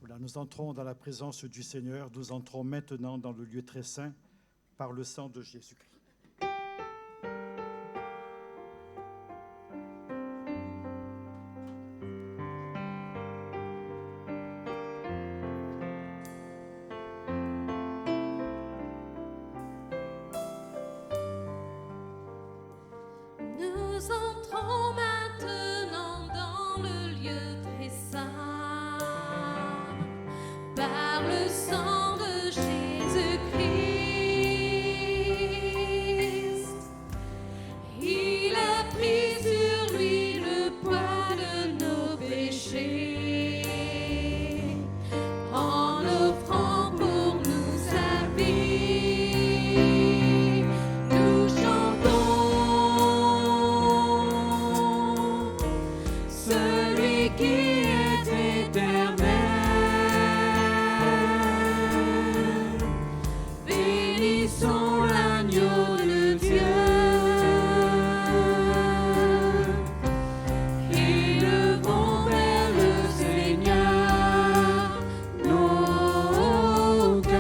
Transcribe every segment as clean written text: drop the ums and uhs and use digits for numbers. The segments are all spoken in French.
Voilà, nous entrons dans la présence du Seigneur. Nous entrons maintenant dans le lieu très saint par le sang de Jésus-Christ. Nous entrons maintenant dans le lieu très saint par le sang de Jésus-Christ. Il a pris sur lui le poids de nos péchés en offrant pour nous sa vie. Nous chantons celui qui est éternel. Bénissons l'agneau de Dieu. Élevons vers le Seigneur nos cœurs.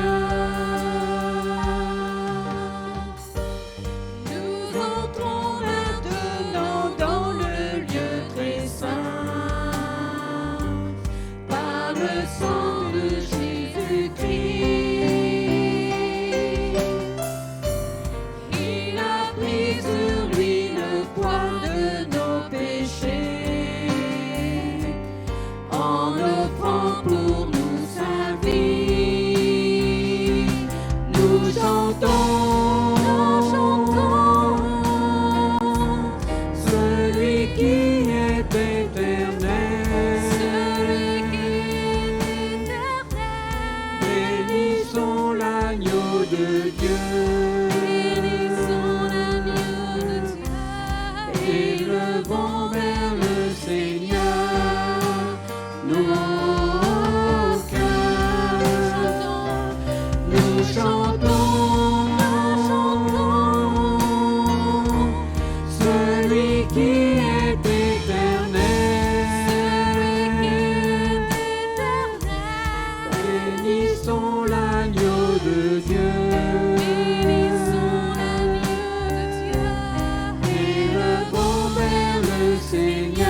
Nous entrons maintenant dans le lieu très saint par le sang de Jésus-Christ. Il a pris sur lui le poids de nos péchés en offrant pour nous sa vie. Nous chantons celui qui est éternel. Bénissons l'agneau de Dieu. Élevons vers le Seigneur nos cœurs. Nous chantons celui qui est éternel. Bénissons l'agneau de Dieu. Élevons vers le Seigneur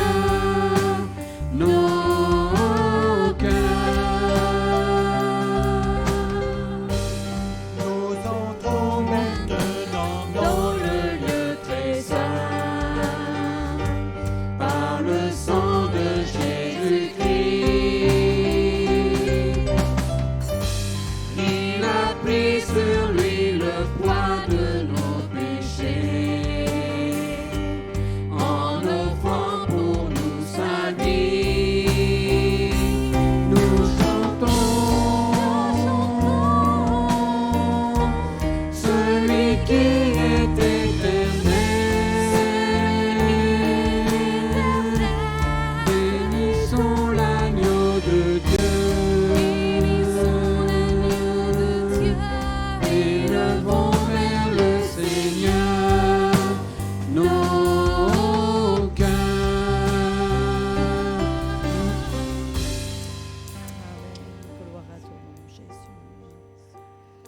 nos cœurs. Nous entrons maintenant Dans le lieu très saint par le sang de Jésus-Christ. Il a pris sur lui le poids de nos péchés en offrant pour nous sa vie. Nous chantons celui qui est éternel. Bénissons l'agneau de Dieu. Élevons vers le Seigneur nos cœurs. Gloire à ton nom, Jésus.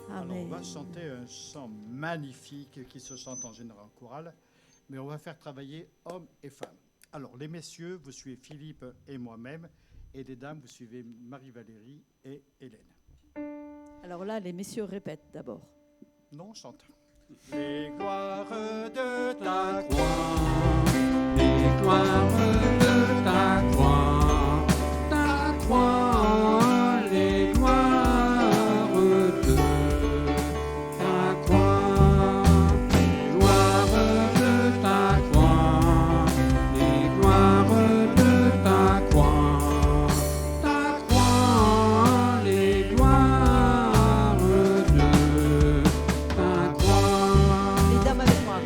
Alors, Amen. on va chanter un chant magnifique qui se chante en général en chorale, mais on va faire travailler hommes et femmes. Alors, les messieurs, vous suivez Philippe et moi-même, et les dames, vous suivez Marie-Valérie et Hélène. Alors là, les messieurs répètent d'abord. Non, on chante. Les gloires de ta Croix, les gloires de ta croix, les gloires de ta croix, les gloires de ta croix, les gloires de ta croix, les gloires de ta croix. Les dames avec moi.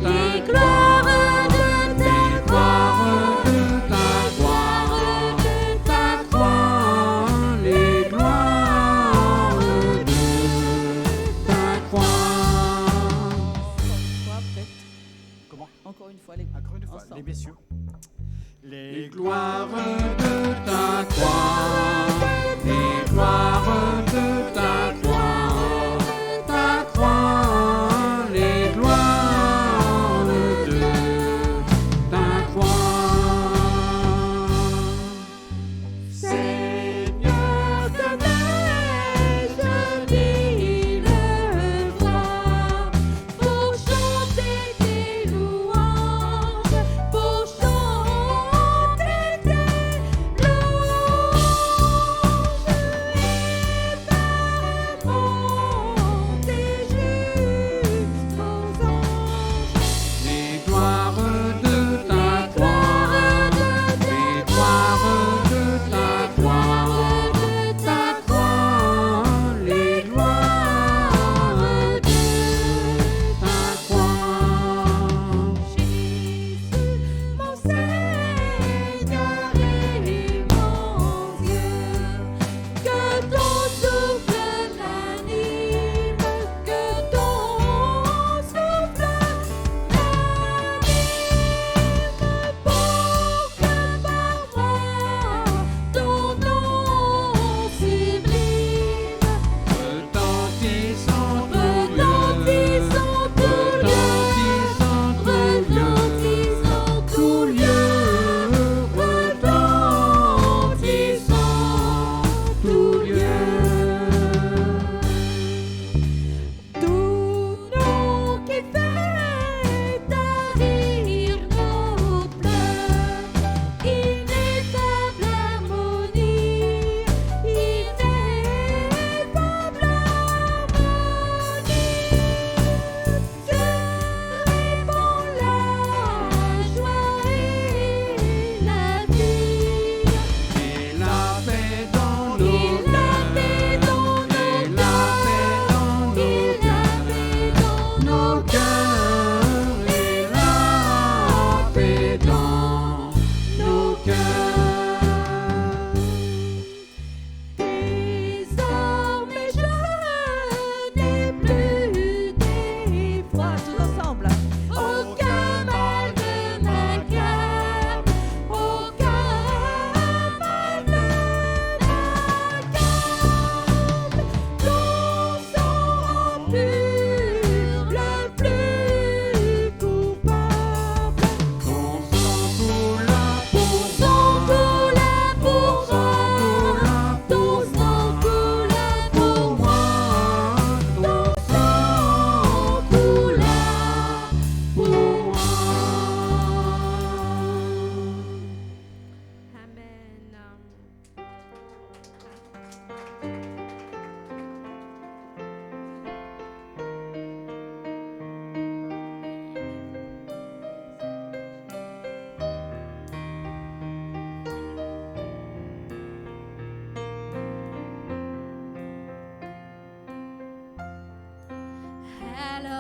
Les gloires de ta les messieurs. Les gloires de ta croix.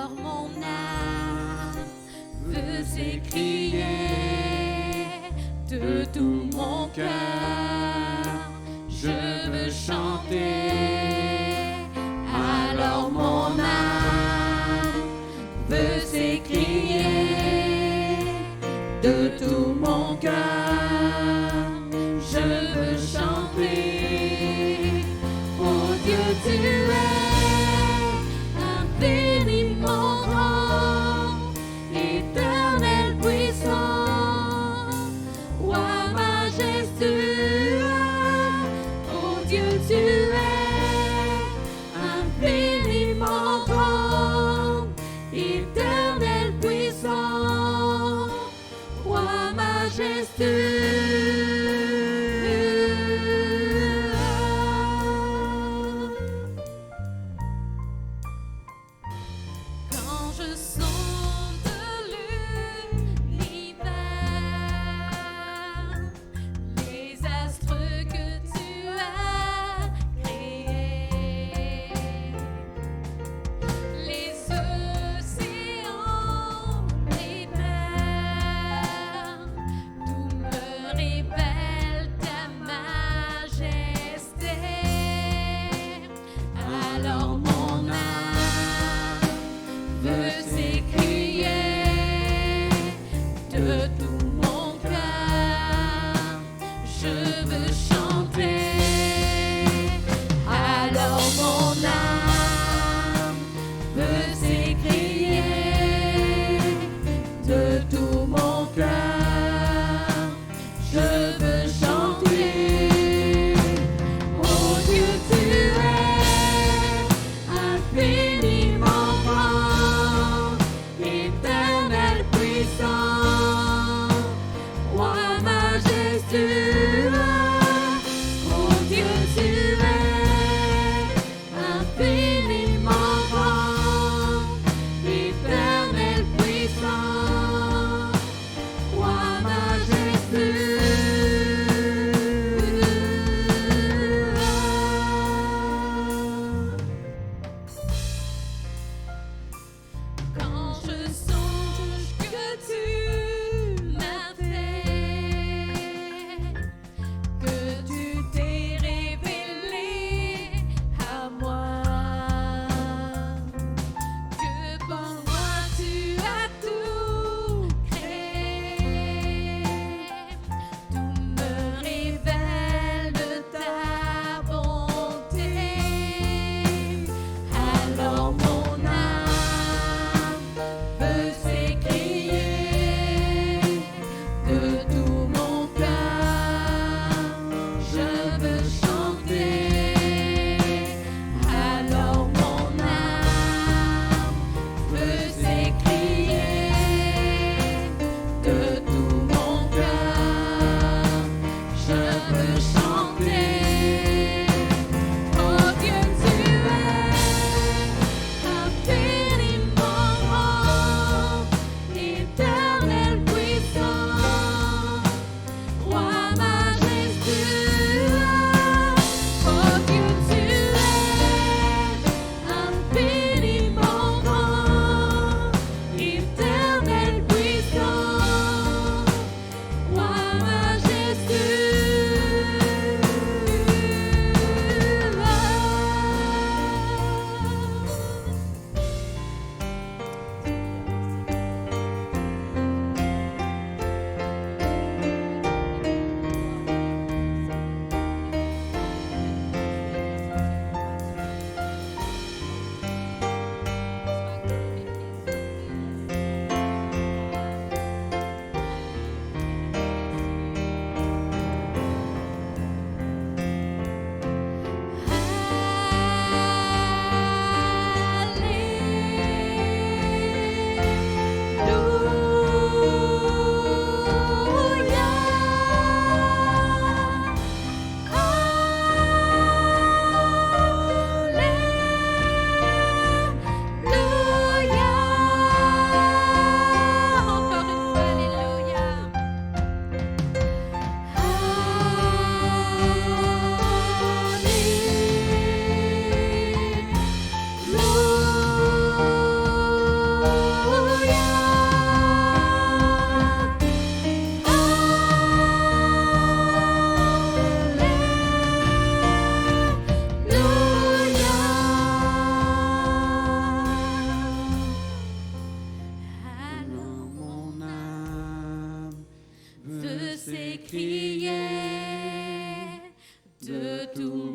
Alors mon âme veut s'écrier de tout mon cœur. Je veux chanter. Alors mon âme veut s'écrier de tout mon cœur. Je veux chanter. Oh Dieu, tu es infiniment grand, éternel puissant, roi majestueux. Oh Dieu, tu es infiniment grand, éternel puissant, roi majestueux. Quand je sonde l'univers, les astres que tu as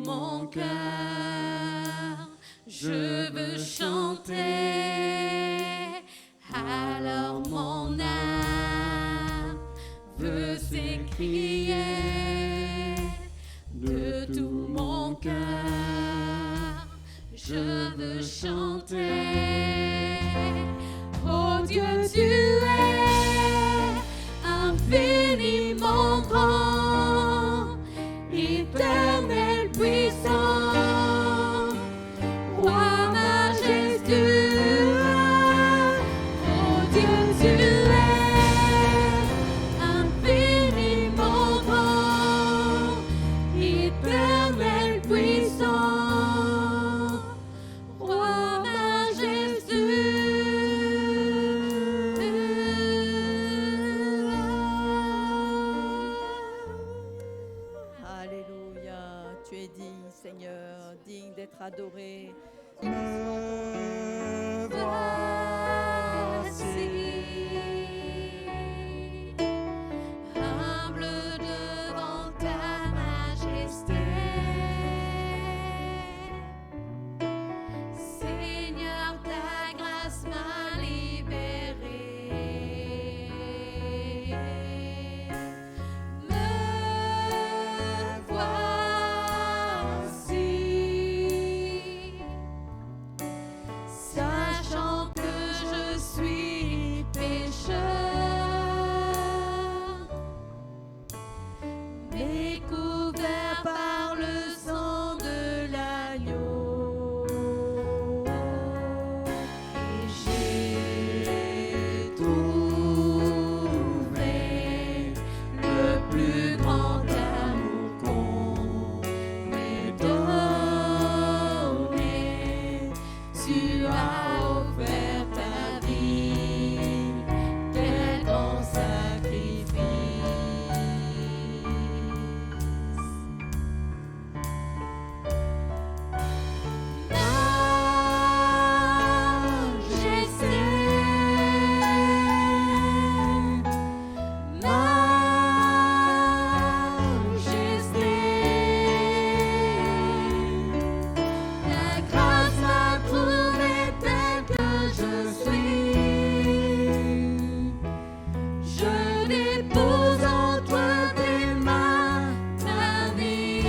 mon cœur, je veux chanter. Alors mon âme veut s'écrier de tout mon cœur. Je veux chanter. Oh Dieu, tu es infiniment grand, éternel puissant, roi majestueux. Oh Dieu, tu es infiniment grand, éternel puissant, roi majestueux. Alléluia, tu es digne, Seigneur, digne d'être adoré. Me voici, humble devant ta majesté. Seigneur, ta grâce m'a libéré. Me voici, sachant que je suis pécheur, découvert par le sang de l'agneau, et j'ai trouvé le plus grand amour qu'on m'ait donné. Tu as offert ta vie, quel grand sacrifice. Ta grâce m'a trouvé tel que je suis. Je dépose entre tes mains ma vie.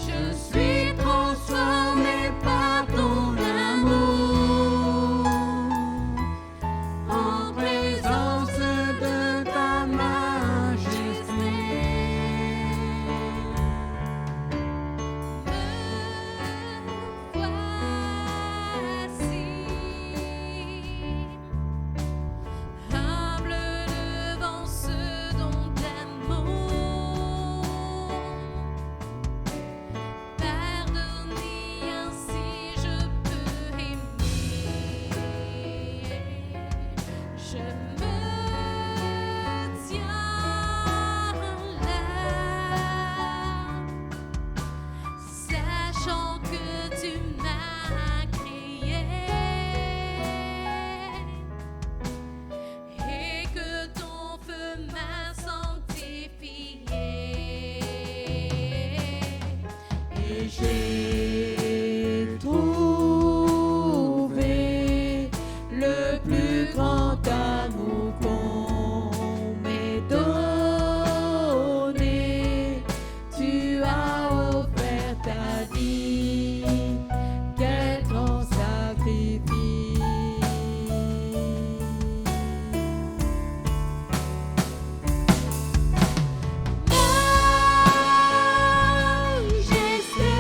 Je suis transformé par ton amour, en présence de ta majesté. Me voici, humble devant ceux dont t'aimons. Pardonner, ainsi je peux aimer. Je me tiens là, sachant que tu m'as créé et que ton feu m'a sanctifié. Et j'ai trouvé le plus grand amour qu'on m'ait donné. Tu as offert ta vie, quel grand sacrifice. Majesté,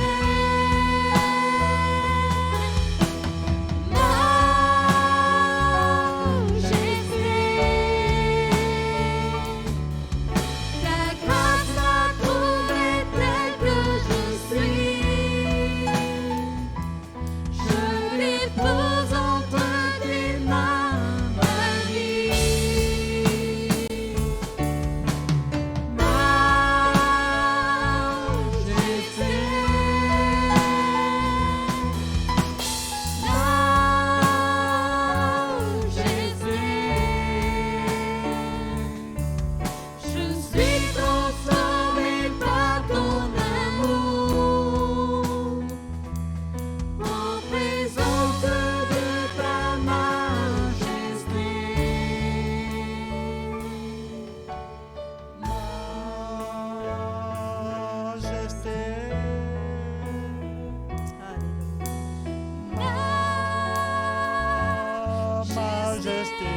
majesté.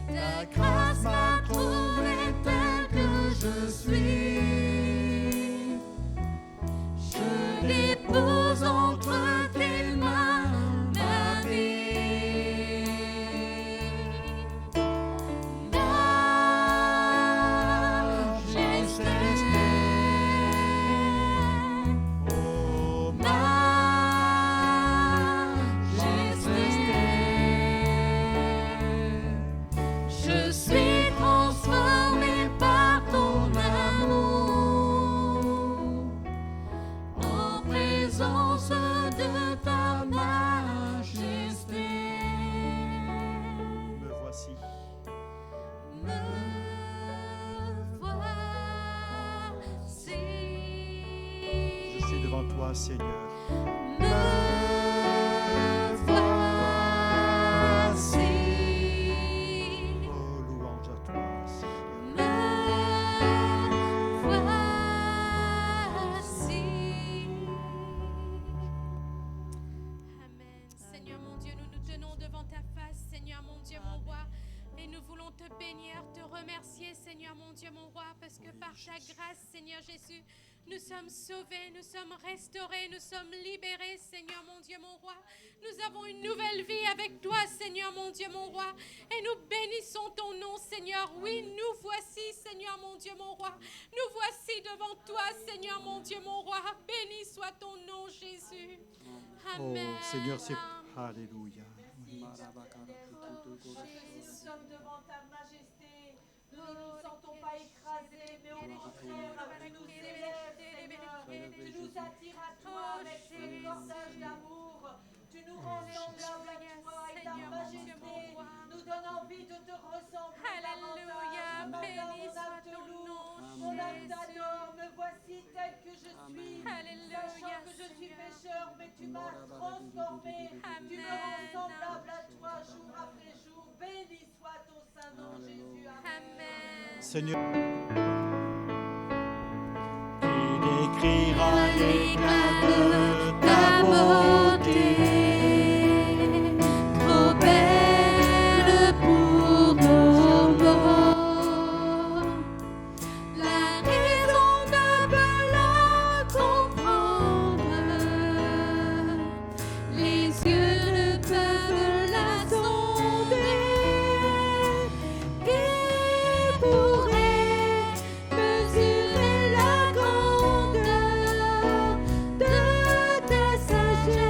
Ta grâce m'a trouvé tel que je suis. Je dépose entre tes mains ma vie. Majesté. Oh, je suis transformé par ton amour, en présence de ta majesté. Me voici. Me voici. Je suis devant toi, Seigneur. Me voici. Oh, louange à toi, Seigneur. Me voici. Amen. Seigneur mon Dieu, nous nous tenons devant ta face, Seigneur mon Dieu, mon roi. Et nous voulons te bénir, te remercier, Seigneur mon Dieu, mon roi, parce que par ta grâce, Seigneur Jésus, nous sommes sauvés, nous sommes restaurés, nous sommes libérés, Seigneur mon Dieu, mon roi. Nous avons une nouvelle vie avec toi, Seigneur mon Dieu, mon roi. Et nous bénissons ton nom, Seigneur. Oui, nous voici, Seigneur mon Dieu, mon roi. Nous voici devant toi, Seigneur mon Dieu, mon roi. Béni soit ton nom, Jésus. Amen. Oh, Seigneur, c'est... Alléluia. Nous sommes devant ta majesté. Nous ne nous sentons pas écrasés, mais au contraire, tu nous élèves, Seigneur. Tu nous attires à toi avec tes cordages d'amour. Tu nous rends semblables à toi et ta majesté nous donne envie de te ressembler Alléluia. Béni soit ton nom, Mon âme t'adore, me voici tel que je suis. Alléluia, Sachant que je suis Seigneur. pécheur, mais tu m'as transformé. Tu me rends semblable à toi jour après jour. Béni soit ton saint nom, Jésus. Amen. Seigneur, qui décrira l'éclat de ta beauté, trop belle pour nos mots. La raison ne peut la comprendre, les yeux ne peuvent la sonder. Qui pourrait mesurer la grandeur de ta sagesse?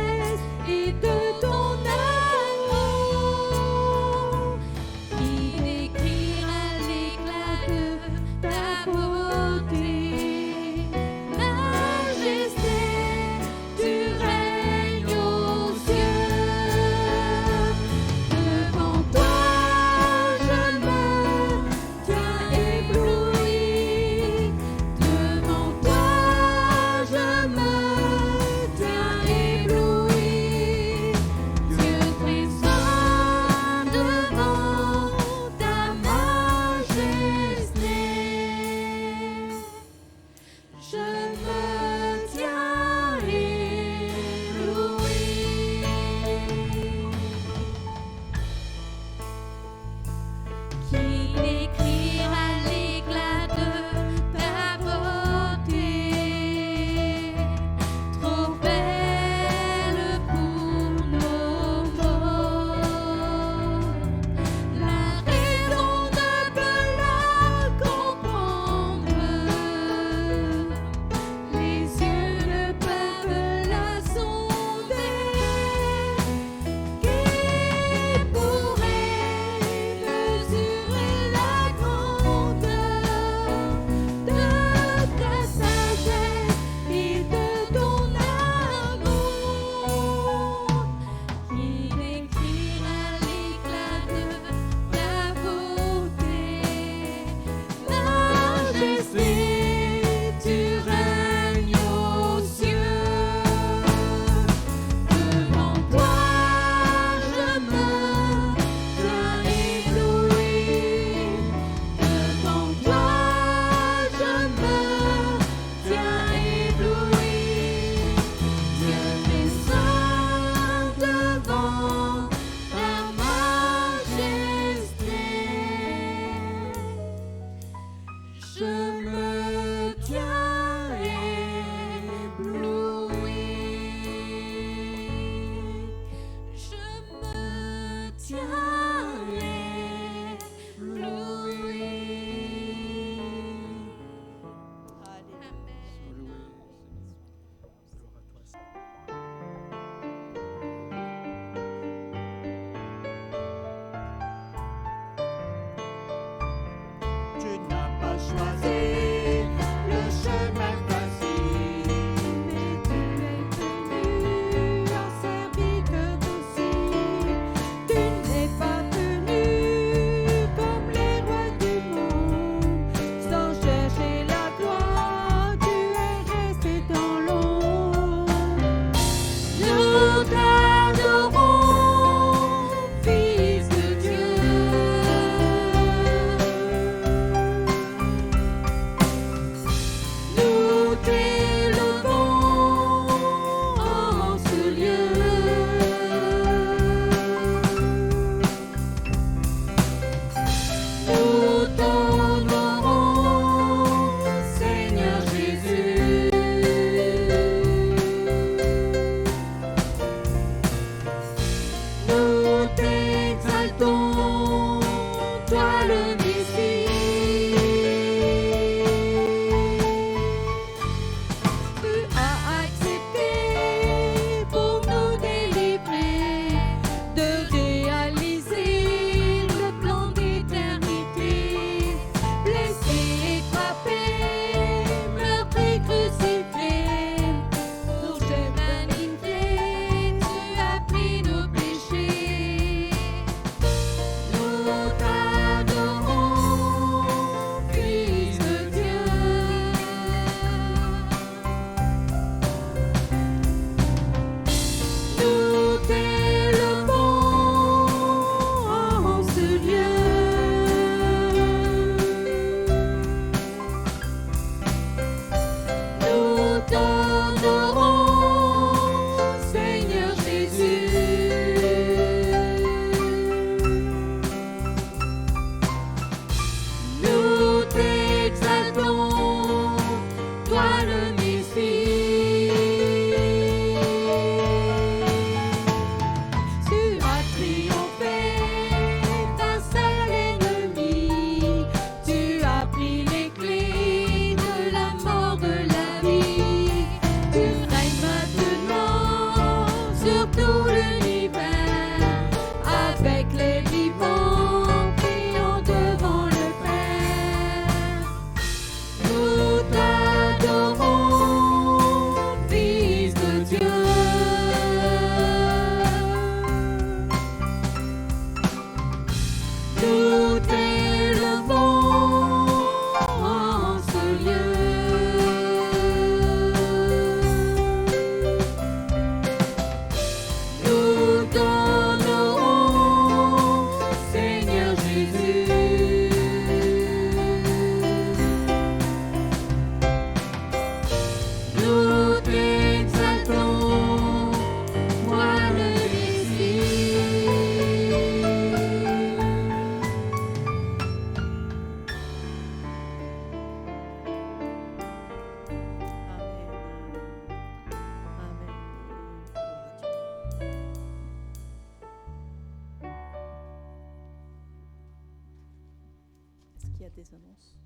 des annonces.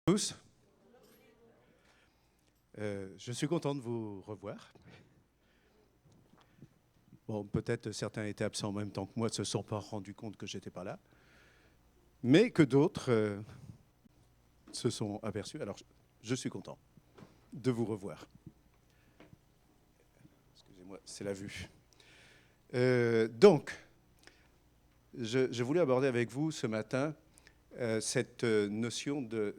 Tous, je suis content de vous revoir. Bon, peut-être certains étaient absents en même temps que moi, ne se sont pas rendus compte que j'étais pas là, mais que d'autres se sont aperçus. Alors, je suis content de vous revoir. Excusez-moi, c'est la vue. Donc, je voulais aborder avec vous ce matin cette notion de...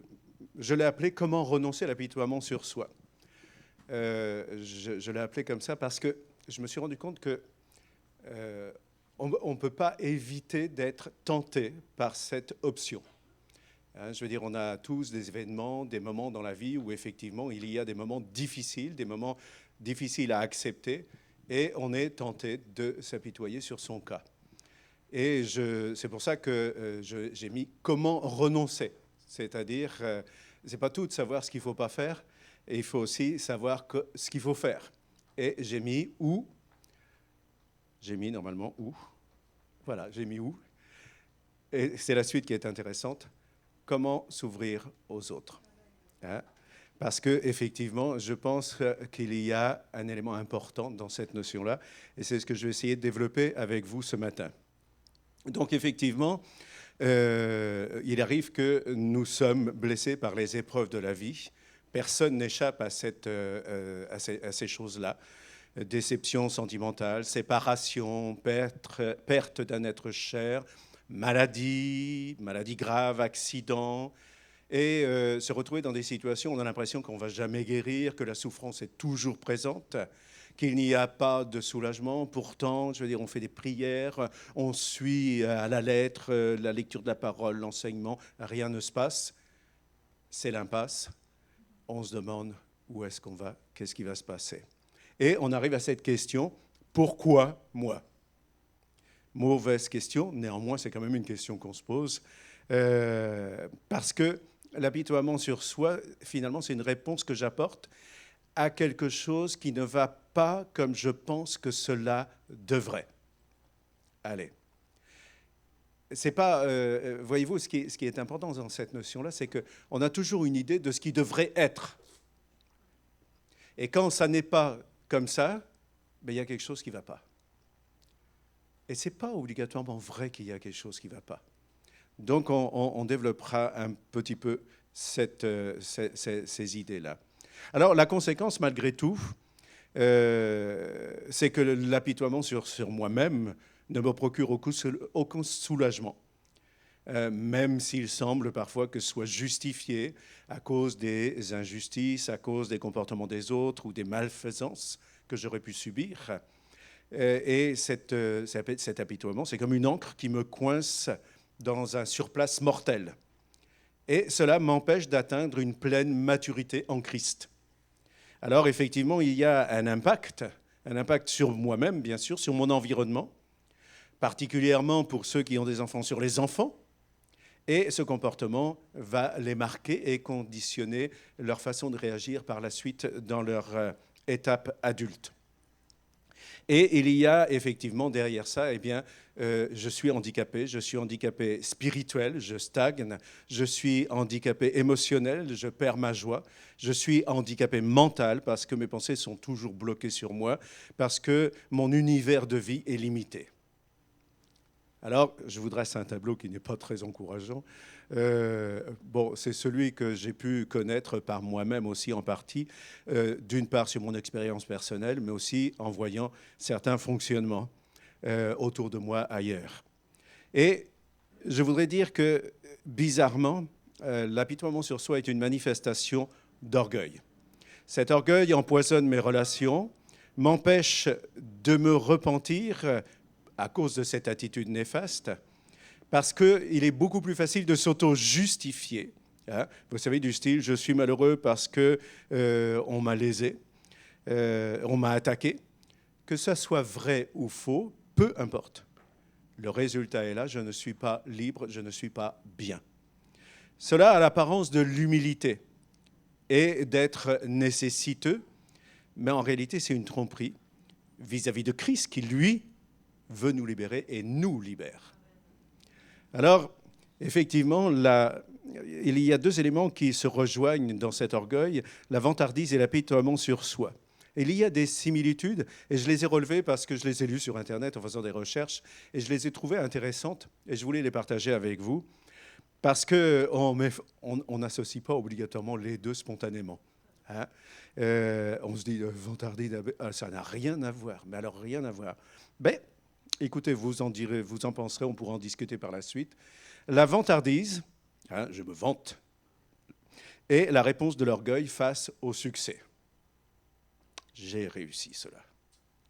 Je l'ai appelé « Comment renoncer à l'apitoiement sur soi ». Je l'ai appelé comme ça parce que je me suis rendu compte que on ne peut pas éviter d'être tenté par cette option. Hein, je veux dire, on a tous des événements, des moments dans la vie où effectivement il y a des moments difficiles à accepter, et on est tenté de s'apitoyer sur son cas. Et c'est pour ça que j'ai mis « Comment renoncer ». C'est-à-dire, c'est pas tout de savoir ce qu'il ne faut pas faire, et il faut aussi savoir ce qu'il faut faire. Et j'ai mis « où ». J'ai mis normalement « où ». Voilà, j'ai mis « où ». Et c'est la suite qui est intéressante. Comment s'ouvrir aux autres, hein? Parce qu'effectivement, je pense qu'il y a un élément important dans cette notion-là, et c'est ce que je vais essayer de développer avec vous ce matin. Donc effectivement, il arrive que nous sommes blessés par les épreuves de la vie. Personne n'échappe à ces choses-là. Déception sentimentale, séparation, perte d'un être cher, maladie grave, accident, et se retrouver dans des situations où on a l'impression qu'on ne va jamais guérir, que la souffrance est toujours présente, qu'il n'y a pas de soulagement. Pourtant, je veux dire, on fait des prières, on suit à la lettre la lecture de la parole, l'enseignement, rien ne se passe. C'est l'impasse. On se demande où est-ce qu'on va, qu'est-ce qui va se passer. Et on arrive à cette question, pourquoi moi ? Mauvaise question, néanmoins c'est quand même une question qu'on se pose, parce que l'apitoiement sur soi, finalement, c'est une réponse que j'apporte à quelque chose qui ne va pas comme je pense que cela devrait. Allez. C'est pas, voyez-vous, ce qui est important dans cette notion-là, c'est qu'on a toujours une idée de ce qui devrait être. Et quand ça n'est pas comme ça, ben, il y a quelque chose qui ne va pas. Et ce n'est pas obligatoirement vrai qu'il y a quelque chose qui ne va pas. Donc, on développera un petit peu ces idées-là. Alors, la conséquence, malgré tout, c'est que l'apitoiement sur moi-même ne me procure aucun soulagement, même s'il semble parfois que ce soit justifié à cause des injustices, à cause des comportements des autres ou des malfaisances que j'aurais pu subir. Et cet apitoiement, c'est comme une encre qui me coince dans un surplace mortel. Et cela m'empêche d'atteindre une pleine maturité en Christ. Alors, effectivement, il y a un impact sur moi-même, bien sûr, sur mon environnement, particulièrement pour ceux qui ont des enfants, sur les enfants. Et ce comportement va les marquer et conditionner leur façon de réagir par la suite dans leur étape adulte. Et il y a effectivement derrière ça, eh bien, je suis handicapé spirituel, je stagne, je suis handicapé émotionnel, je perds ma joie, je suis handicapé mental parce que mes pensées sont toujours bloquées sur moi, parce que mon univers de vie est limité. Alors, je vous dresse un tableau qui n'est pas très encourageant. C'est celui que j'ai pu connaître par moi-même aussi en partie, d'une part sur mon expérience personnelle, mais aussi en voyant certains fonctionnements autour de moi ailleurs. Et je voudrais dire que, bizarrement, l'apitoiement sur soi est une manifestation d'orgueil. Cet orgueil empoisonne mes relations, m'empêche de me repentir à cause de cette attitude néfaste, parce qu'il est beaucoup plus facile de s'auto-justifier. Hein. Vous savez, du style, je suis malheureux parce qu'on m'a lésé, on m'a attaqué. Que ça soit vrai ou faux, peu importe. Le résultat est là, je ne suis pas libre, je ne suis pas bien. Cela a l'apparence de l'humilité et d'être nécessiteux, mais en réalité, c'est une tromperie vis-à-vis de Christ qui, lui, veut nous libérer et nous libère. Alors, effectivement, il y a deux éléments qui se rejoignent dans cet orgueil, la vantardise et l'apitoiement sur soi. Il y a des similitudes, et je les ai relevées parce que je les ai lues sur Internet en faisant des recherches, et je les ai trouvées intéressantes, et je voulais les partager avec vous, parce qu'on n'associe pas obligatoirement les deux spontanément. Hein. On se dit, vantardise, ça n'a rien à voir, mais alors rien à voir. Ben, écoutez, vous en penserez, on pourra en discuter par la suite. La vantardise, hein, je me vante, est la réponse de l'orgueil face au succès. J'ai réussi cela.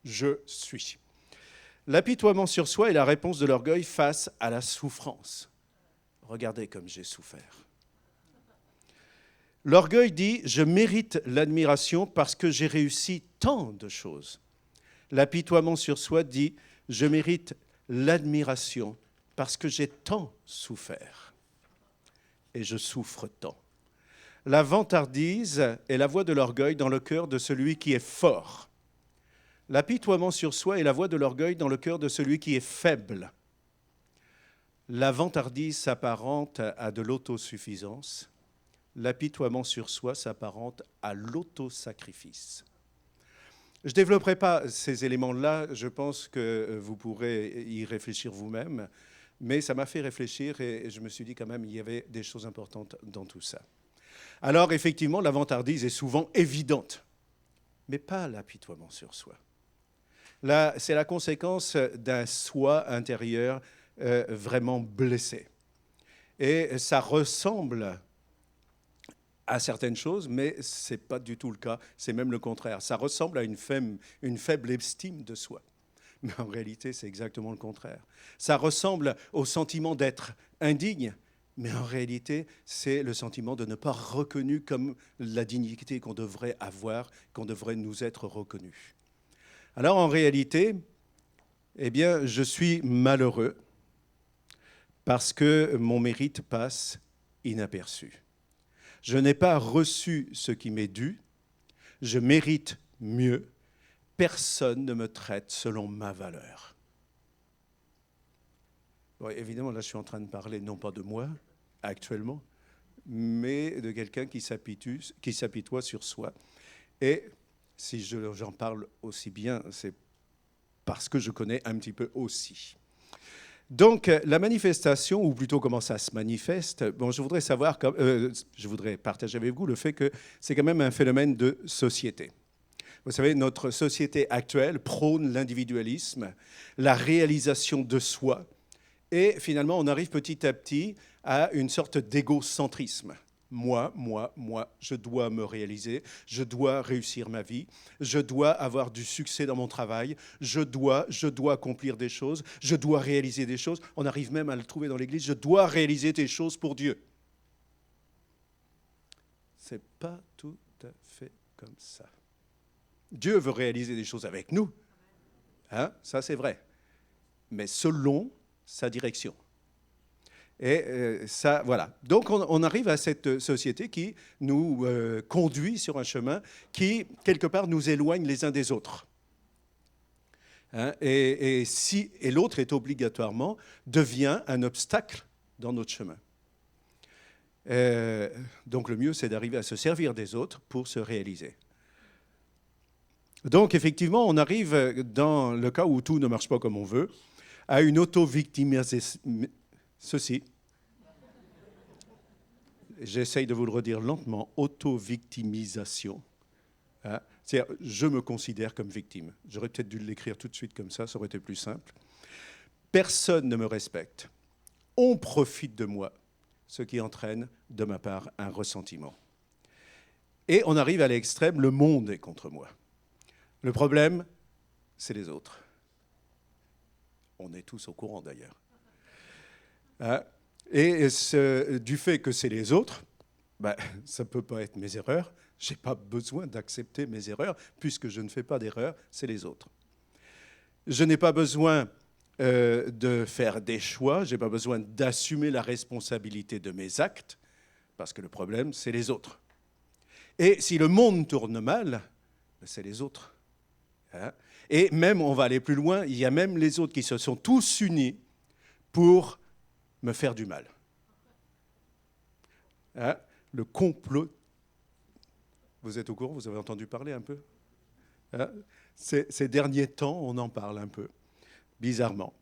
Je suis. L'apitoiement sur soi est la réponse de l'orgueil face à la souffrance. Regardez comme j'ai souffert. L'orgueil dit « je mérite l'admiration parce que j'ai réussi tant de choses ». L'apitoiement sur soi dit « je mérite l'admiration parce que j'ai tant souffert et je souffre tant ». La vantardise est la voix de l'orgueil dans le cœur de celui qui est fort. L'apitoiement sur soi est la voix de l'orgueil dans le cœur de celui qui est faible. La vantardise s'apparente à de l'autosuffisance. L'apitoiement sur soi s'apparente à l'autosacrifice. Je ne développerai pas ces éléments-là, je pense que vous pourrez y réfléchir vous-même, mais ça m'a fait réfléchir et je me suis dit quand même il y avait des choses importantes dans tout ça. Alors effectivement, la vantardise est souvent évidente, mais pas l'apitoiement sur soi. Là, c'est la conséquence d'un soi intérieur vraiment blessé. Et ça ressemble à certaines choses, mais ce n'est pas du tout le cas, c'est même le contraire. Ça ressemble à une faible estime de soi. Mais en réalité, c'est exactement le contraire. Ça ressemble au sentiment d'être indigne, mais en réalité, c'est le sentiment de ne pas reconnu comme la dignité qu'on devrait avoir, qu'on devrait nous être reconnu. Alors en réalité, eh bien, je suis malheureux parce que mon mérite passe inaperçu. Je n'ai pas reçu ce qui m'est dû, je mérite mieux, personne ne me traite selon ma valeur. Bon, évidemment, là, je suis en train de parler non pas de moi, actuellement, mais de quelqu'un qui s'apitoie sur soi. Et si j'en parle aussi bien, c'est parce que je connais un petit peu aussi. Donc, la manifestation, ou plutôt comment ça se manifeste, bon, je voudrais partager avec vous le fait que c'est quand même un phénomène de société. Vous savez, notre société actuelle prône l'individualisme, la réalisation de soi, et finalement, on arrive petit à petit à une sorte d'égocentrisme. Moi, je dois me réaliser, je dois réussir ma vie, je dois avoir du succès dans mon travail, je dois accomplir des choses, je dois réaliser des choses. On arrive même à le trouver dans l'Église, je dois réaliser des choses pour Dieu. Ce n'est pas tout à fait comme ça. Dieu veut réaliser des choses avec nous, hein, ça c'est vrai, mais selon sa direction. Et ça, voilà. Donc, on arrive à cette société qui nous conduit sur un chemin qui, quelque part, nous éloigne les uns des autres. Hein, et l'autre est devient un obstacle dans notre chemin. Donc, le mieux, c'est d'arriver à se servir des autres pour se réaliser. Donc, effectivement, on arrive, dans le cas où tout ne marche pas comme on veut, à une auto-victimisation. Ceci, j'essaye de vous le redire lentement, auto-victimisation. Hein? C'est-à-dire, je me considère comme victime. J'aurais peut-être dû l'écrire tout de suite comme ça aurait été plus simple. Personne ne me respecte. On profite de moi, ce qui entraîne de ma part un ressentiment. Et on arrive à l'extrême, le monde est contre moi. Le problème, c'est les autres. On est tous au courant d'ailleurs. Hein? Et du fait que c'est les autres, ben, ça ne peut pas être mes erreurs. Je n'ai pas besoin d'accepter mes erreurs, puisque je ne fais pas d'erreurs, c'est les autres. Je n'ai pas besoin de faire des choix, je n'ai pas besoin d'assumer la responsabilité de mes actes, parce que le problème, c'est les autres. Et si le monde tourne mal, c'est les autres. Hein? Et même, on va aller plus loin, il y a même les autres qui se sont tous unis pour me faire du mal. Hein? Le complot. Vous êtes au courant, vous avez entendu parler un peu? Hein? Ces derniers temps, on en parle un peu, bizarrement.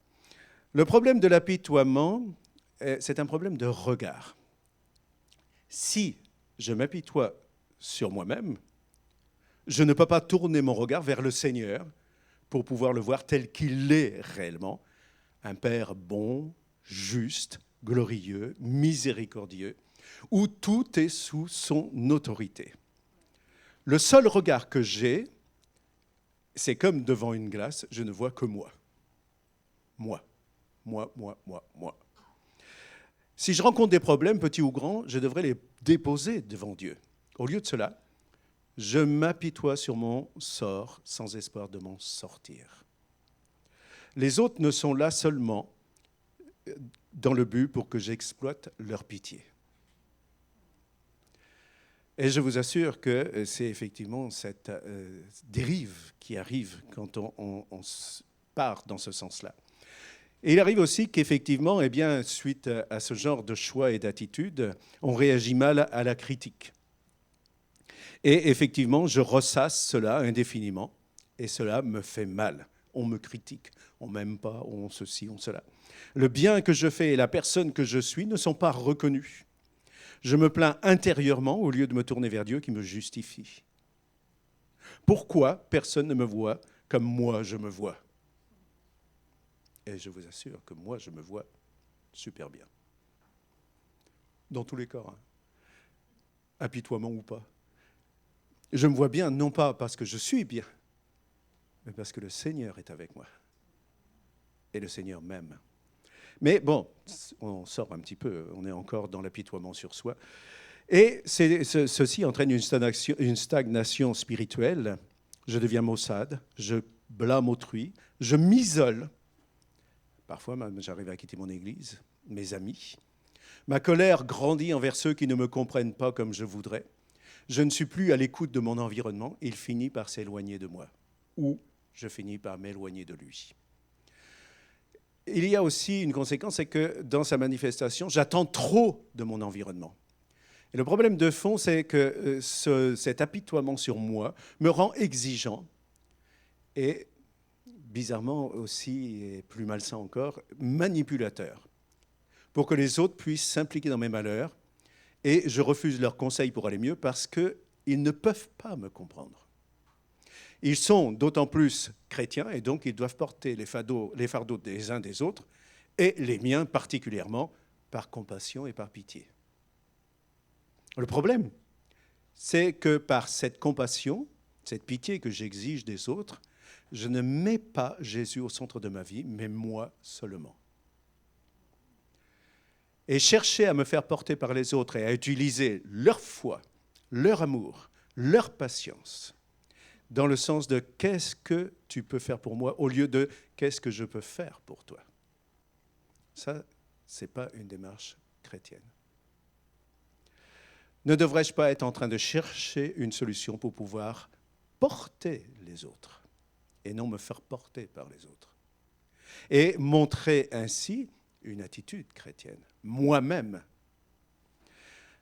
Le problème de l'apitoiement, c'est un problème de regard. Si je m'apitoie sur moi-même, je ne peux pas tourner mon regard vers le Seigneur pour pouvoir le voir tel qu'il est réellement, un Père bon, juste, glorieux, miséricordieux, où tout est sous son autorité. Le seul regard que j'ai, c'est comme devant une glace, je ne vois que moi. Moi. Si je rencontre des problèmes, petits ou grands, je devrais les déposer devant Dieu. Au lieu de cela, je m'apitoie sur mon sort sans espoir de m'en sortir. Les autres ne sont là seulement dans le but pour que j'exploite leur pitié. Et je vous assure que c'est effectivement cette dérive qui arrive quand on part dans ce sens-là. Et il arrive aussi qu'effectivement, suite à ce genre de choix et d'attitude, on réagit mal à la critique. Et effectivement, je ressasse cela indéfiniment, et cela me fait mal. On me critique, on ne m'aime pas, on ceci, on cela. Le bien que je fais et la personne que je suis ne sont pas reconnus. Je me plains intérieurement au lieu de me tourner vers Dieu qui me justifie. Pourquoi personne ne me voit comme moi je me vois? Et je vous assure que moi je me vois super bien. Dans tous les cas, hein. Apitoiement ou pas. Je me vois bien, non pas parce que je suis bien, mais parce que le Seigneur est avec moi. Et le Seigneur m'aime. Mais bon, on sort un petit peu, on est encore dans l'apitoiement sur soi. Et ceci entraîne une stagnation spirituelle. Je deviens maussade, je blâme autrui, je m'isole. Parfois, même, j'arrive à quitter mon église, mes amis. Ma colère grandit envers ceux qui ne me comprennent pas comme je voudrais. Je ne suis plus à l'écoute de mon environnement. Il finit par s'éloigner de moi. Ou je finis par m'éloigner de lui. Il y a aussi une conséquence, c'est que dans sa manifestation, j'attends trop de mon environnement. Et le problème de fond, c'est que cet apitoiement sur moi me rend exigeant et, bizarrement aussi, et plus malsain encore, manipulateur, pour que les autres puissent s'impliquer dans mes malheurs. Et je refuse leurs conseils pour aller mieux parce qu'ils ne peuvent pas me comprendre. Ils sont d'autant plus chrétiens et donc ils doivent porter les fardeaux des uns des autres et les miens particulièrement par compassion et par pitié. Le problème, c'est que par cette compassion, cette pitié que j'exige des autres, je ne mets pas Jésus au centre de ma vie, mais moi seulement. Et chercher à me faire porter par les autres et à utiliser leur foi, leur amour, leur patience, dans le sens de « qu'est-ce que tu peux faire pour moi » au lieu de « qu'est-ce que je peux faire pour toi ». Ça, ce n'est pas une démarche chrétienne. Ne devrais-je pas être en train de chercher une solution pour pouvoir porter les autres et non me faire porter par les autres? Et montrer ainsi une attitude chrétienne, moi-même.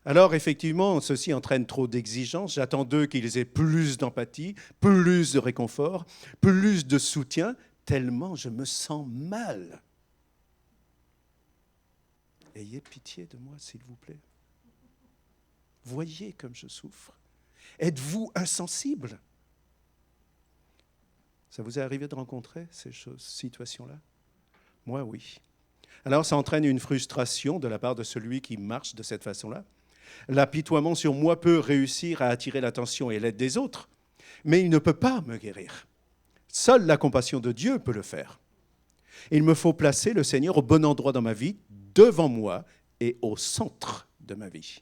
Alors, effectivement, ceci entraîne trop d'exigences. J'attends d'eux qu'ils aient plus d'empathie, plus de réconfort, plus de soutien, tellement je me sens mal. Ayez pitié de moi, s'il vous plaît. Voyez comme je souffre. Êtes-vous insensible? Ça vous est arrivé de rencontrer ces situations-là? Moi, oui. Alors, ça entraîne une frustration de la part de celui qui marche de cette façon-là. L'apitoiement sur moi peut réussir à attirer l'attention et l'aide des autres, mais il ne peut pas me guérir. Seule la compassion de Dieu peut le faire. Il me faut placer le Seigneur au bon endroit dans ma vie, devant moi et au centre de ma vie.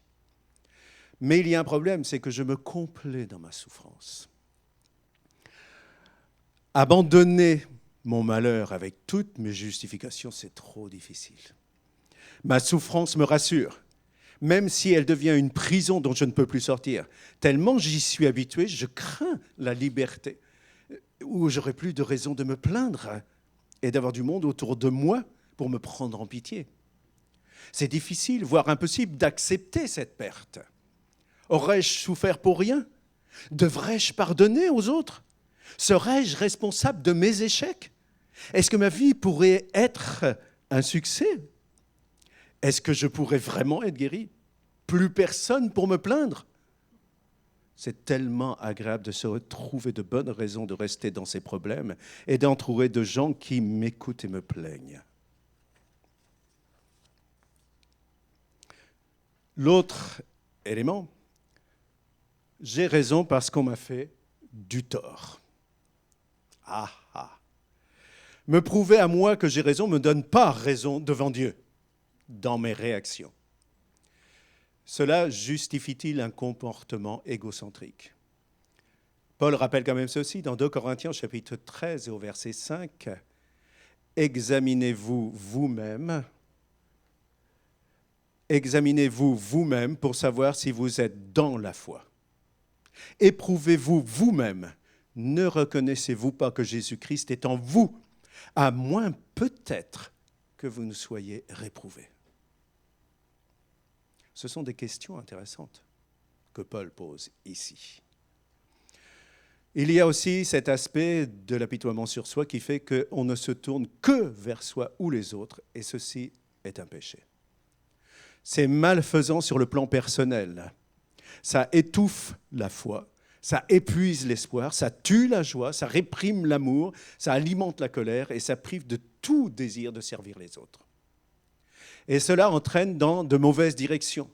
Mais il y a un problème, c'est que je me complais dans ma souffrance. Abandonner mon malheur avec toutes mes justifications, c'est trop difficile. Ma souffrance me rassure. même si elle devient une prison dont je ne peux plus sortir. Tellement j'y suis habitué, je crains la liberté, où j'aurai plus de raison de me plaindre et d'avoir du monde autour de moi pour me prendre en pitié. C'est difficile, voire impossible, d'accepter cette perte. Aurais-je souffert pour rien? Devrais-je pardonner aux autres? Serais-je responsable de mes échecs? Est-ce que ma vie pourrait être un succès? Est-ce que je pourrais vraiment être guéri? Plus personne pour me plaindre? C'est tellement agréable de se retrouver de bonnes raisons de rester dans ses problèmes et d'entourer de gens qui m'écoutent et me plaignent. L'autre élément, j'ai raison parce qu'on m'a fait du tort. Ah ah. Me prouver à moi que j'ai raison ne me donne pas raison devant Dieu dans mes réactions. Cela justifie-t-il un comportement égocentrique? Paul rappelle quand même ceci dans 2 Corinthiens chapitre 13 et au verset 5. Examinez-vous vous-même pour savoir si vous êtes dans la foi. Éprouvez-vous vous-même. Ne reconnaissez-vous pas que Jésus-Christ est en vous, à moins peut-être que vous ne soyez réprouvés? Ce sont des questions intéressantes que Paul pose ici. Il y a aussi cet aspect de l'apitoiement sur soi qui fait qu'on ne se tourne que vers soi ou les autres, et ceci est un péché. C'est malfaisant sur le plan personnel. Ça étouffe la foi, ça épuise l'espoir, ça tue la joie, ça réprime l'amour, ça alimente la colère et ça prive de tout désir de servir les autres. Et cela entraîne dans de mauvaises directions.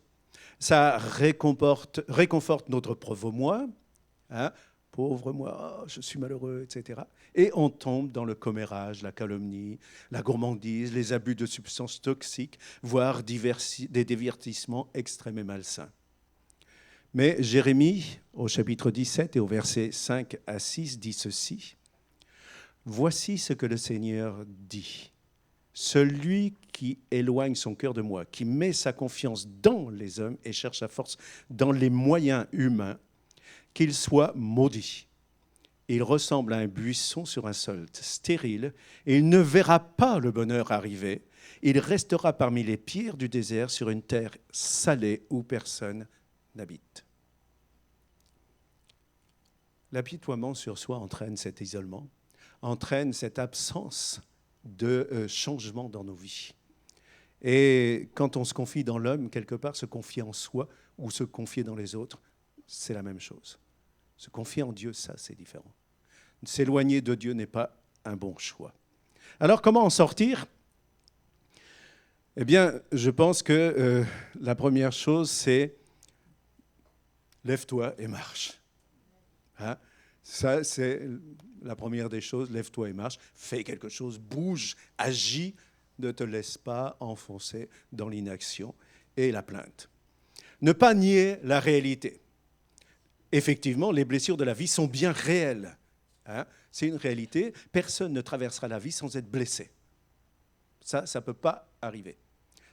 Ça réconforte notre pauvre moi, pauvre moi, je suis malheureux, etc. Et on tombe dans le commérage, la calomnie, la gourmandise, les abus de substances toxiques, voire des divertissements extrêmes et malsains. Mais Jérémie, au chapitre 17 et au verset 5 à 6, dit ceci. « Voici ce que le Seigneur dit. Celui qui éloigne son cœur de moi, qui met sa confiance dans les hommes et cherche sa force dans les moyens humains, qu'il soit maudit. Il ressemble à un buisson sur un sol stérile et il ne verra pas le bonheur arriver. Il restera parmi les pierres du désert sur une terre salée où personne n'habite. » L'apitoiement sur soi entraîne cet isolement, entraîne cette absence de changement dans nos vies. Et quand on se confie dans l'homme, quelque part, se confier en soi ou se confier dans les autres, c'est la même chose. Se confier en Dieu, ça, c'est différent. S'éloigner de Dieu n'est pas un bon choix. Alors, comment en sortir? Eh bien, je pense que la première chose, c'est lève-toi et marche. Hein? Ça, c'est la première des choses. Lève-toi et marche. Fais quelque chose, bouge, agis. Ne te laisse pas enfoncer dans l'inaction et la plainte. Ne pas nier la réalité. Effectivement, les blessures de la vie sont bien réelles. Hein? C'est une réalité. Personne ne traversera la vie sans être blessé. Ça ne peut pas arriver.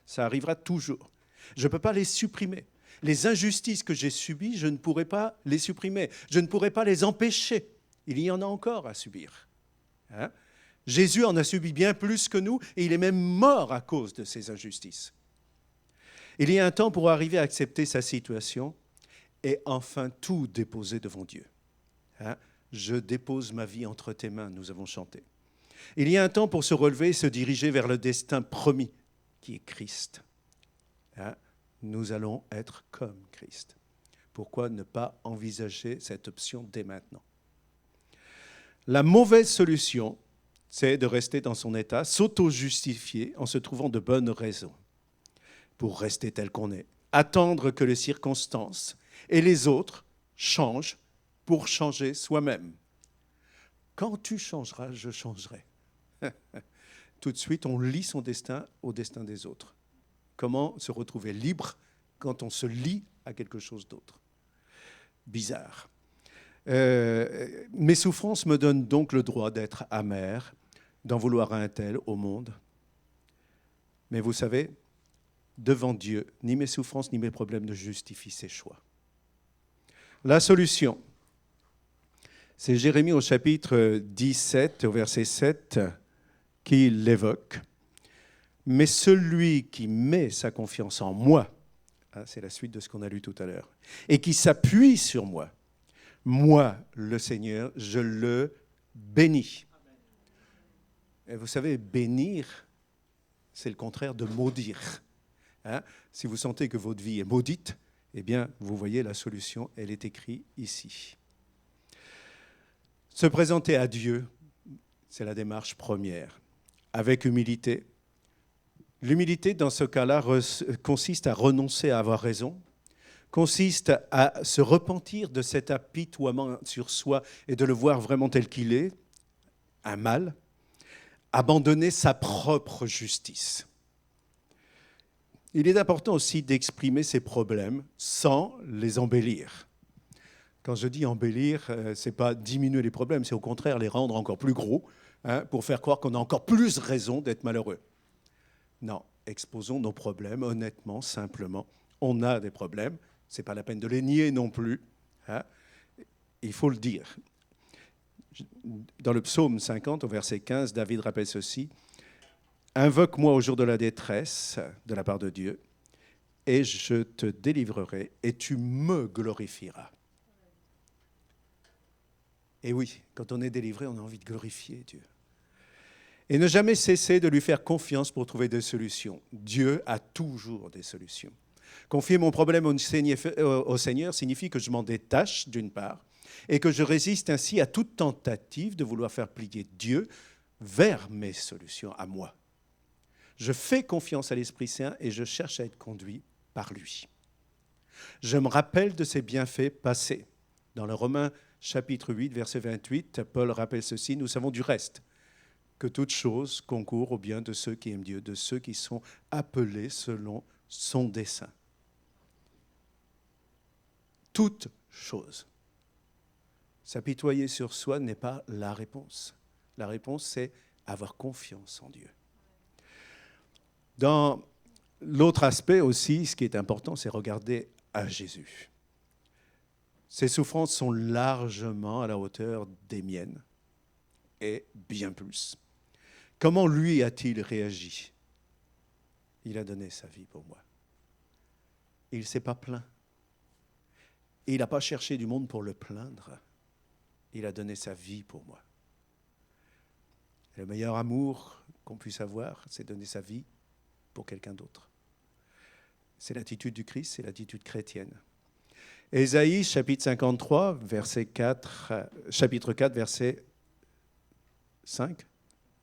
Ça arrivera toujours. Je ne peux pas les supprimer. Les injustices que j'ai subies, je ne pourrai pas les supprimer. Je ne pourrai pas les empêcher. Il y en a encore à subir. Hein? Jésus en a subi bien plus que nous et il est même mort à cause de ces injustices. Il y a un temps pour arriver à accepter sa situation et enfin tout déposer devant Dieu. Hein? Je dépose ma vie entre tes mains, nous avons chanté. Il y a un temps pour se relever et se diriger vers le destin promis qui est Christ. Hein? Nous allons être comme Christ. Pourquoi ne pas envisager cette option dès maintenant? La mauvaise solution, c'est de rester dans son état, s'auto-justifier en se trouvant de bonnes raisons pour rester tel qu'on est. Attendre que les circonstances et les autres changent pour changer soi-même. Quand tu changeras, je changerai. Tout de suite, on lie son destin au destin des autres. Comment se retrouver libre quand on se lie à quelque chose d'autre? Bizarre. Mes souffrances me donnent donc le droit d'être amer, d'en vouloir à un tel au monde. Mais vous savez, devant Dieu, ni mes souffrances, ni mes problèmes ne justifient ses choix. La solution, c'est Jérémie au chapitre 17, au verset 7, qui l'évoque. Mais celui qui met sa confiance en moi, c'est la suite de ce qu'on a lu tout à l'heure, et qui s'appuie sur moi, moi, le Seigneur, je le bénis. Et vous savez, bénir, c'est le contraire de maudire. Si vous sentez que votre vie est maudite, eh bien, vous voyez la solution, elle est écrite ici. Se présenter à Dieu, c'est la démarche première, avec humilité. L'humilité, dans ce cas-là, consiste à renoncer à avoir raison, consiste à se repentir de cet apitoiement sur soi et de le voir vraiment tel qu'il est, un mal, abandonner sa propre justice. Il est important aussi d'exprimer ses problèmes sans les embellir. Quand je dis embellir, ce n'est pas diminuer les problèmes, c'est au contraire les rendre encore plus gros, pour faire croire qu'on a encore plus raison d'être malheureux. Non, exposons nos problèmes honnêtement, simplement. On a des problèmes, ce n'est pas la peine de les nier non plus. Il faut le dire. Dans le psaume 50, au verset 15, David rappelle ceci. « Invoque-moi au jour de la détresse de la part de Dieu, et je te délivrerai, et tu me glorifieras. » Et oui, quand on est délivré, on a envie de glorifier Dieu. Et ne jamais cesser de lui faire confiance pour trouver des solutions. Dieu a toujours des solutions. Confier mon problème au Seigneur signifie que je m'en détache d'une part, et que je résiste ainsi à toute tentative de vouloir faire plier Dieu vers mes solutions à moi. Je fais confiance à l'Esprit Saint et je cherche à être conduit par lui. Je me rappelle de ses bienfaits passés. Dans le Romains chapitre 8, verset 28, Paul rappelle ceci, « Nous savons du reste que toute chose concourt au bien de ceux qui aiment Dieu, de ceux qui sont appelés selon son dessein. » Toute chose. S'apitoyer sur soi n'est pas la réponse. La réponse, c'est avoir confiance en Dieu. Dans l'autre aspect aussi, ce qui est important, c'est regarder à Jésus. Ses souffrances sont largement à la hauteur des miennes, et bien plus. Comment lui a-t-il réagi? Il a donné sa vie pour moi. Il ne s'est pas plaint. Il n'a pas cherché du monde pour le plaindre. Il a donné sa vie pour moi. Le meilleur amour qu'on puisse avoir, c'est donner sa vie pour quelqu'un d'autre. C'est l'attitude du Christ, c'est l'attitude chrétienne. Ésaïe, chapitre 53, chapitre 4, verset 5.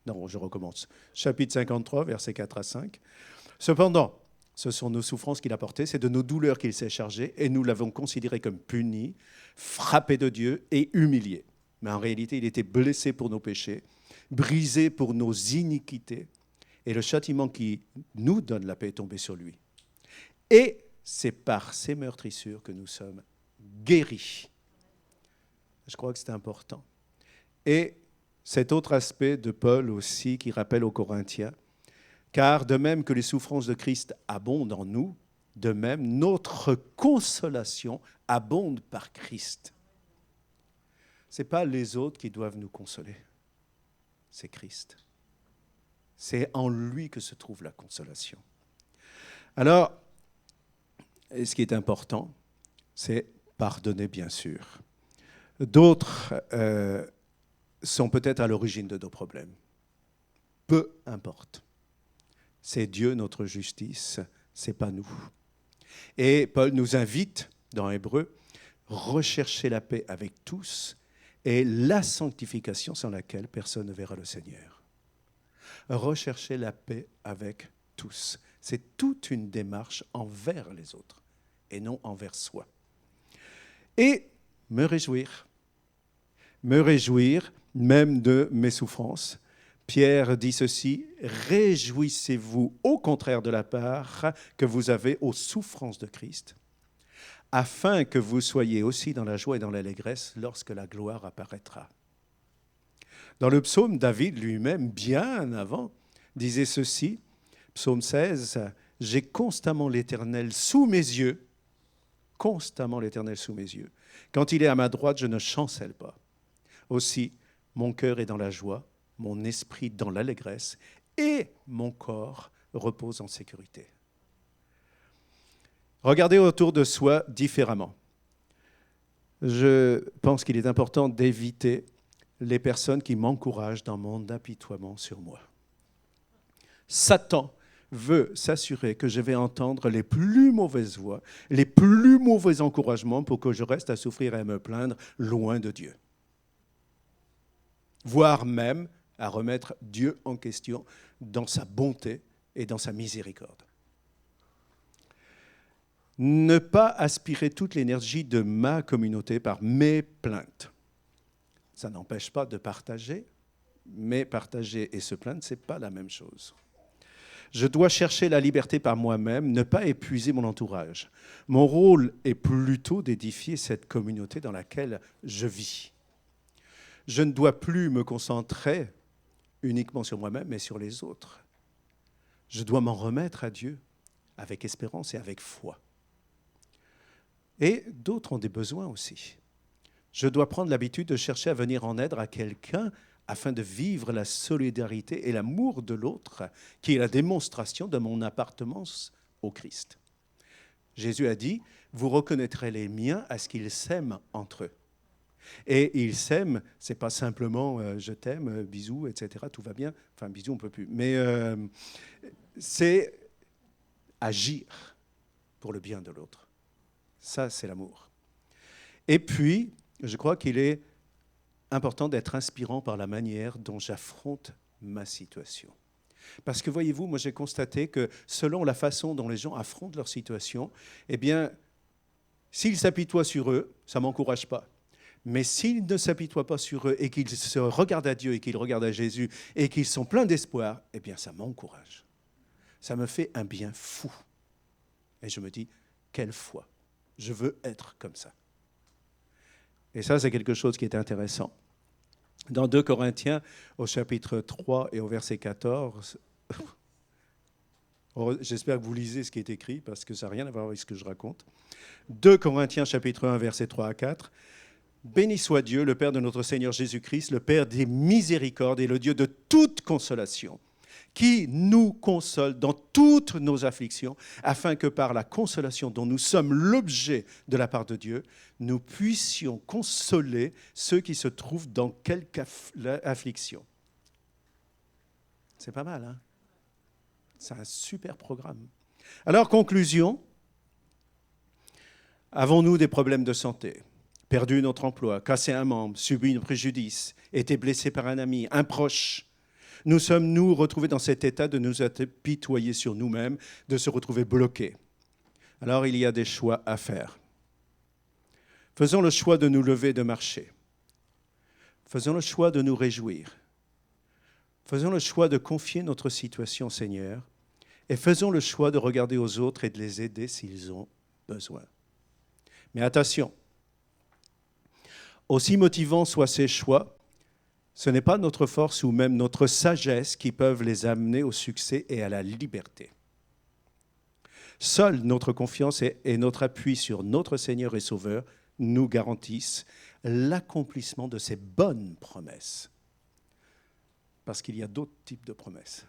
Non, je recommence. Chapitre 53, versets 4 à 5. « Cependant, ce sont nos souffrances qu'il a portées, c'est de nos douleurs qu'il s'est chargé, et nous l'avons considéré comme puni, frappé de Dieu et humilié. Mais en réalité, il était blessé pour nos péchés, brisé pour nos iniquités, et le châtiment qui nous donne la paix est tombé sur lui. Et c'est par ses meurtrissures que nous sommes guéris. » Je crois que c'est important. Et cet autre aspect de Paul aussi qui rappelle aux Corinthiens, car de même que les souffrances de Christ abondent en nous, de même notre consolation abonde par Christ. Ce n'est pas les autres qui doivent nous consoler, c'est Christ. C'est en lui que se trouve la consolation. Alors, ce qui est important, c'est pardonner, bien sûr. D'autres sont peut-être à l'origine de nos problèmes. Peu importe. C'est Dieu notre justice, ce n'est pas nous. Et Paul nous invite, dans Hébreux, rechercher la paix avec tous et la sanctification sans laquelle personne ne verra le Seigneur. Rechercher la paix avec tous. C'est toute une démarche envers les autres et non envers soi. Et me réjouir même de mes souffrances. Pierre dit ceci, « Réjouissez-vous au contraire de la part que vous avez aux souffrances de Christ, afin que vous soyez aussi dans la joie et dans l'allégresse lorsque la gloire apparaîtra. » Dans le psaume, David lui-même, bien avant, disait ceci, psaume 16, j'ai constamment l'Éternel sous mes yeux. Constamment l'Éternel sous mes yeux. Quand il est à ma droite, je ne chancelle pas. Aussi, mon cœur est dans la joie, mon esprit dans l'allégresse, et mon corps repose en sécurité. Regardez autour de soi différemment. Je pense qu'il est important d'éviter les personnes qui m'encouragent dans mon apitoiement sur moi. Satan veut s'assurer que je vais entendre les plus mauvaises voix, les plus mauvais encouragements pour que je reste à souffrir et à me plaindre loin de Dieu. Voire même à remettre Dieu en question dans sa bonté et dans sa miséricorde. Ne pas aspirer toute l'énergie de ma communauté par mes plaintes. Ça n'empêche pas de partager, mais partager et se plaindre, ce n'est pas la même chose. Je dois chercher la liberté par moi-même, ne pas épuiser mon entourage. Mon rôle est plutôt d'édifier cette communauté dans laquelle je vis. Je ne dois plus me concentrer uniquement sur moi-même, mais sur les autres. Je dois m'en remettre à Dieu avec espérance et avec foi. Et d'autres ont des besoins aussi. Je dois prendre l'habitude de chercher à venir en aide à quelqu'un afin de vivre la solidarité et l'amour de l'autre, qui est la démonstration de mon appartenance au Christ. Jésus a dit, vous reconnaîtrez les miens à ce qu'ils s'aiment entre eux. Et ils s'aiment, ce n'est pas simplement je t'aime, bisous, etc., tout va bien. Enfin, bisous, on ne peut plus. Mais c'est agir pour le bien de l'autre. Ça, c'est l'amour. Et puis, je crois qu'il est important d'être inspirant par la manière dont j'affronte ma situation. Parce que voyez-vous, moi j'ai constaté que selon la façon dont les gens affrontent leur situation, eh bien, s'ils s'apitoient sur eux, ça ne m'encourage pas. Mais s'ils ne s'apitoient pas sur eux et qu'ils se regardent à Dieu et qu'ils regardent à Jésus et qu'ils sont pleins d'espoir, eh bien ça m'encourage. Ça me fait un bien fou. Et je me dis, quelle foi. Je veux être comme ça. Et ça, c'est quelque chose qui est intéressant. Dans 2 Corinthiens, au chapitre 3 et au verset 14, j'espère que vous lisez ce qui est écrit, parce que ça n'a rien à voir avec ce que je raconte. 2 Corinthiens, chapitre 1, versets 3 à 4. « Béni soit Dieu, le Père de notre Seigneur Jésus-Christ, le Père des miséricordes et le Dieu de toute consolation, qui nous console dans toutes nos afflictions, afin que par la consolation dont nous sommes l'objet de la part de Dieu, nous puissions consoler ceux qui se trouvent dans quelque affliction. » C'est pas mal, hein? C'est un super programme. Alors, conclusion, avons-nous des problèmes de santé? Perdu notre emploi, cassé un membre, subi un préjudice, été blessé par un ami, un proche? Nous sommes-nous retrouvés dans cet état de nous apitoyer sur nous-mêmes, de se retrouver bloqués? Alors il y a des choix à faire. Faisons le choix de nous lever et de marcher. Faisons le choix de nous réjouir. Faisons le choix de confier notre situation au Seigneur et faisons le choix de regarder aux autres et de les aider s'ils ont besoin. Mais attention, aussi motivants soient ces choix, ce n'est pas notre force ou même notre sagesse qui peuvent les amener au succès et à la liberté. Seule notre confiance et notre appui sur notre Seigneur et Sauveur nous garantissent l'accomplissement de ces bonnes promesses. Parce qu'il y a d'autres types de promesses.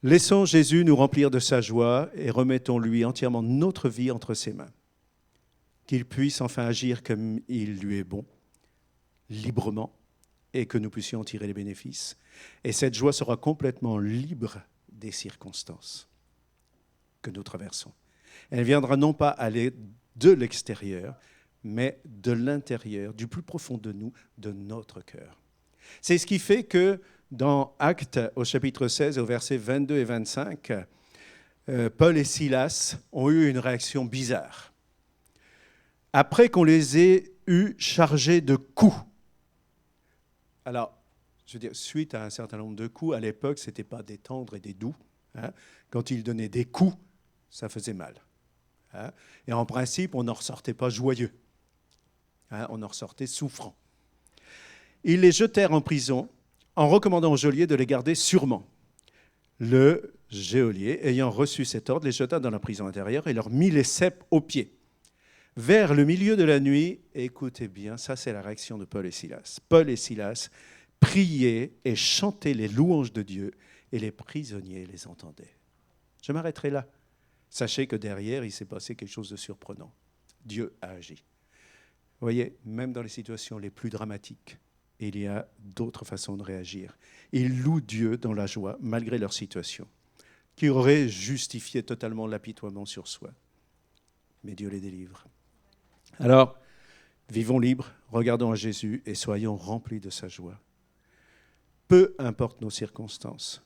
Laissons Jésus nous remplir de sa joie et remettons-lui entièrement notre vie entre ses mains. Qu'il puisse enfin agir comme il lui est bon, librement, et que nous puissions en tirer les bénéfices. Et cette joie sera complètement libre des circonstances que nous traversons. Elle viendra non pas aller de l'extérieur, mais de l'intérieur, du plus profond de nous, de notre cœur. C'est ce qui fait que dans Actes, au chapitre 16, au versets 22 et 25, Paul et Silas ont eu une réaction bizarre. Après qu'on les ait eus chargés de coups. Alors, je veux dire, suite à un certain nombre de coups, à l'époque, ce n'était pas des tendres et des doux. Hein. Quand ils donnaient des coups, ça faisait mal. Hein. Et en principe, on n'en ressortait pas joyeux. Hein. On en ressortait souffrant. Ils les jetèrent en prison en recommandant au geôlier de les garder sûrement. Le geôliers, ayant reçu cet ordre, les jeta dans la prison intérieure et leur mit les ceps aux pieds. Vers le milieu de la nuit, écoutez bien, ça c'est la réaction de Paul et Silas. Paul et Silas priaient et chantaient les louanges de Dieu et les prisonniers les entendaient. Je m'arrêterai là. Sachez que derrière, il s'est passé quelque chose de surprenant. Dieu a agi. Vous voyez, même dans les situations les plus dramatiques, il y a d'autres façons de réagir. Ils louent Dieu dans la joie, malgré leur situation, qui aurait justifié totalement l'apitoiement sur soi. Mais Dieu les délivre. Alors, vivons libres, regardons à Jésus et soyons remplis de sa joie. Peu importe nos circonstances,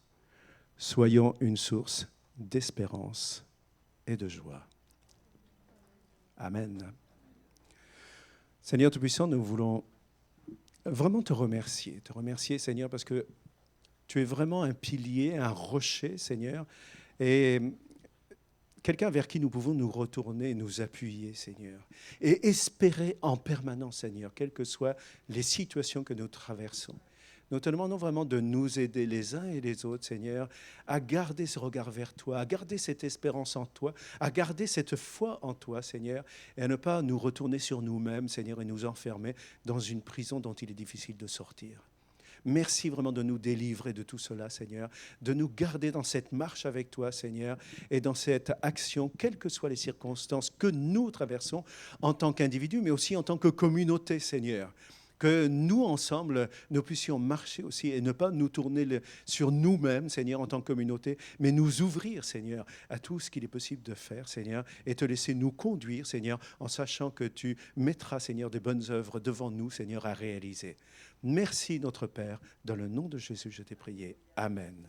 soyons une source d'espérance et de joie. Amen. Seigneur Tout-Puissant, nous voulons vraiment te remercier, Seigneur, parce que tu es vraiment un pilier, un rocher, Seigneur, et quelqu'un vers qui nous pouvons nous retourner, nous appuyer, Seigneur, et espérer en permanence, Seigneur, quelles que soient les situations que nous traversons. Nous te demandons vraiment de nous aider les uns et les autres, Seigneur, à garder ce regard vers toi, à garder cette espérance en toi, à garder cette foi en toi, Seigneur, et à ne pas nous retourner sur nous-mêmes, Seigneur, et nous enfermer dans une prison dont il est difficile de sortir. Merci vraiment de nous délivrer de tout cela, Seigneur, de nous garder dans cette marche avec toi, Seigneur, et dans cette action, quelles que soient les circonstances que nous traversons en tant qu'individus, mais aussi en tant que communauté, Seigneur. Que nous, ensemble, nous puissions marcher aussi et ne pas nous tourner sur nous-mêmes, Seigneur, en tant que communauté, mais nous ouvrir, Seigneur, à tout ce qu'il est possible de faire, Seigneur, et te laisser nous conduire, Seigneur, en sachant que tu mettras, Seigneur, de bonnes œuvres devant nous, Seigneur, à réaliser. Merci, notre Père. Dans le nom de Jésus, je t'ai prié. Amen.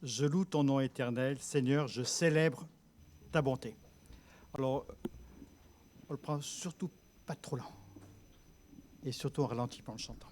Je loue ton nom éternel. Seigneur, je célèbre ta bonté. Alors, on le prend surtout pas trop lent. Et surtout en ralenti en chantant.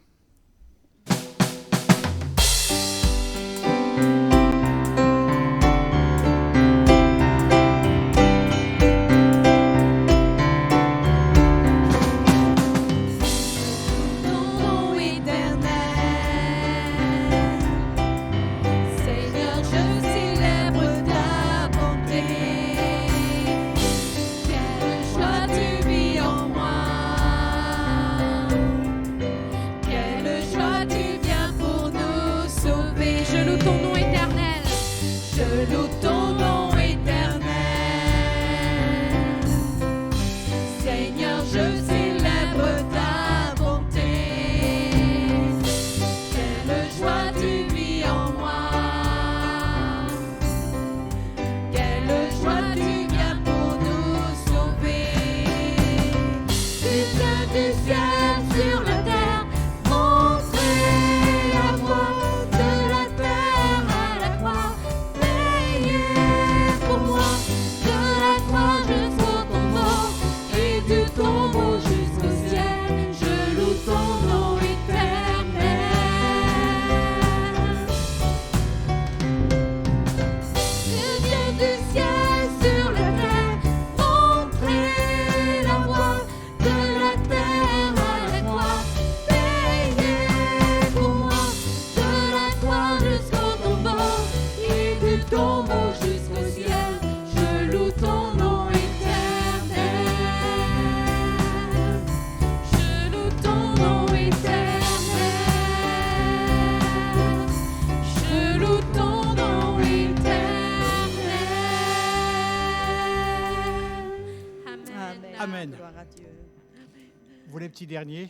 Petit dernier,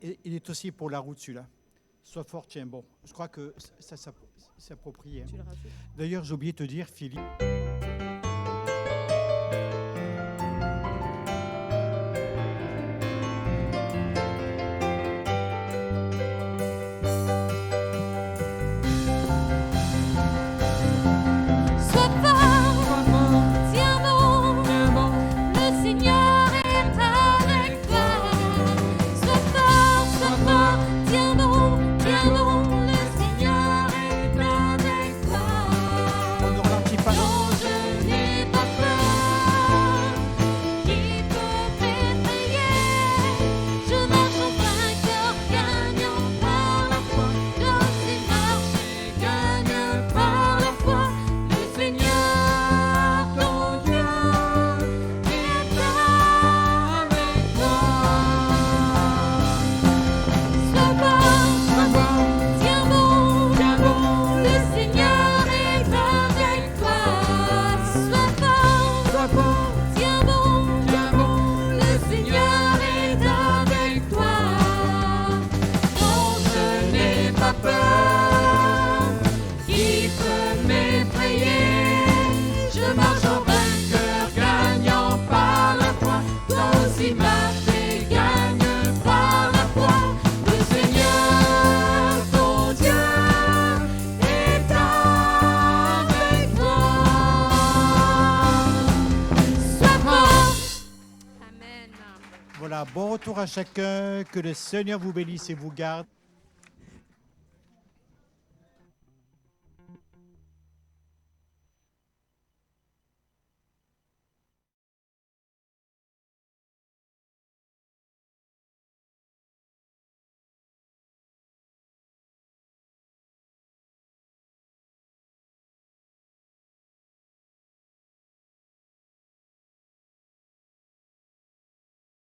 et il est aussi pour la route celui-là. Sois fort, tiens bon. Je crois que ça c'est approprié. Hein. D'ailleurs, j'ai oublié de te dire, Philippe. Sois fort, tiens bon, le Seigneur est avec toi. Bon retour à chacun. Que le Seigneur vous bénisse et vous garde.